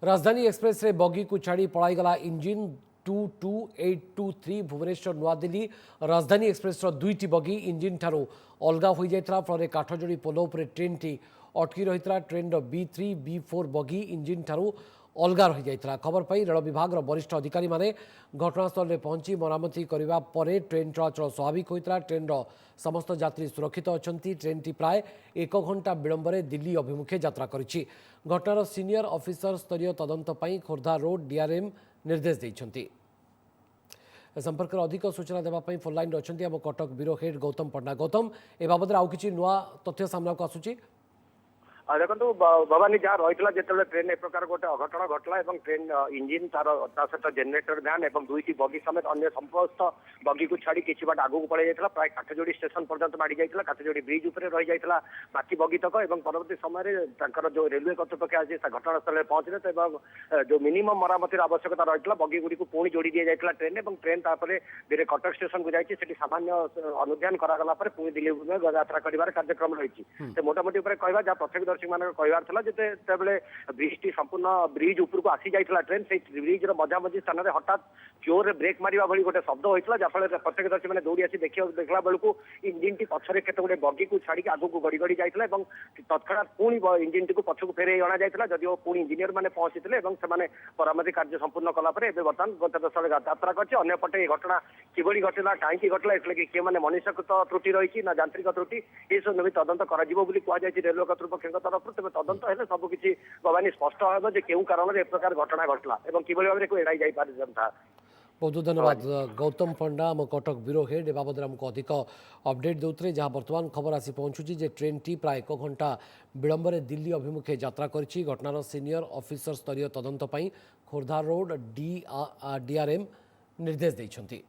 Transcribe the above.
राजधानी एक्सप्रेस रे बगी को छाड़ी पलाईगला इंजिन 22823 भुवनेश्वर नुआ दिल्ली राजधानी एक्सप्रेस दुईटी बगी इंजिन ठारू अलगा हो जाता फल काठजोड़ी पोल उपर ट्रेन टी अटकी रही ट्रेन B3 B4 बगी इंजिन ठारू अलगा रही जाता खबर पाई रेल विभाग वरिष्ठ अधिकारी माने घटनास्थल में पहुंची मरामती करने पर ट्रेन चलाचल स्वाभाविक होता ट्रेन समस्त यात्री सुरक्षित अच्छा ट्रेन टी प्राय 1 घंटा विलंबर दिल्ली अभिमुखे यात्रा करिछि घटनार सीनियर ऑफिसर स्तरीय तदंत पई खोर्धा रोड डीआरएम निर्देश देइछन्ति संपर्क में अधिक सूचना देवाई फोन लाइन अच्छा आम कटक ब्यूरो हेड गौतम पंडा गौतम ए बाबद आउ कि नुआ तथ्य सामना को आसूची देखो भवानी जहाँ रही जो ट्रेन एक प्रकार गोटे अघटन घटला ट्रेन इंजिन तार सहित जेनेटर भ्यान और दुईटी बगी समेत अन्य समस्त बगी को छाड़ी किसी बाट आगू पड़े जाता प्राय काठजोड़ी स्टेशन पर्यंत माड़ी जाता काठजोड़ी ब्रिज उपर रही जाता बाकी बगी तक और परवर्ती समय जो रेलवे कर्तृपक्ष आज घटनास्थल में पहुंचले जो मिनिमम मरामतिर आवश्यकता रही बगी गुड़ी को पुणी जोड़ी दी जाता ट्रेन और ट्रेन तापर धीरे कटक स्टेशन को जाती सामान्य अनुध्यान करागला पुणी दिल्ली यात्रा कर कार्यक्रम रही मोटामोटी कहवा जहाँ प्रत्येक मान कहबार जिते ब्रिज संपूर्ण ब्रिज उपरको आसी जाता ट्रेन से ब्रिज मझामझी स्थान में हठात जोर ब्रेक मारिया भली गोटे शब्द होता जहाँफल प्रत्येकदर्शी मैंने दौड़ी आसी देखला बेलू इंजिन टी पछरे केते गोटे बगी को छाड़ी आगू को गड़ी गड़ी जाता तत्क्षणात पुणी इंजिन टी को पछक फेर अणा जाता जदिव पुणी इंजीनियर मैंने पहुंची मरामती कार्य संपूर्ण कलापर बर्तमान गंतव्यस्थल यात्रा करपटे घटना किभली घटना कहीं घटला इसलिए किए मैंने मनुष्यकृत त्रुटि रही ना यांत्रिक त्रुटि ये सब भी तदंत कर रेलवे कर्तृपक्ष तरफ तेज तदंत है सबकि भवानी स्पष्ट हो क्यों कारण एक प्रकार घटना घटला कि भाव में एड़ाई जाता बहुत धन्यवाद गौतम पंडा आम कटक ब्यूरो हेड ए बाबद आमको अधिक अपडेट देते जहाँ बर्तमान खबर आसी पहुंचुची जे ट्रेन टी प्राय 1 घंटा विलंबर दिल्ली अभिमुखे यात्रा करिछि घटनार सीनियर ऑफिसर स्तरीय तदंत पई खोर्धा रोड डीआरएम निर्देश दैछन्ति।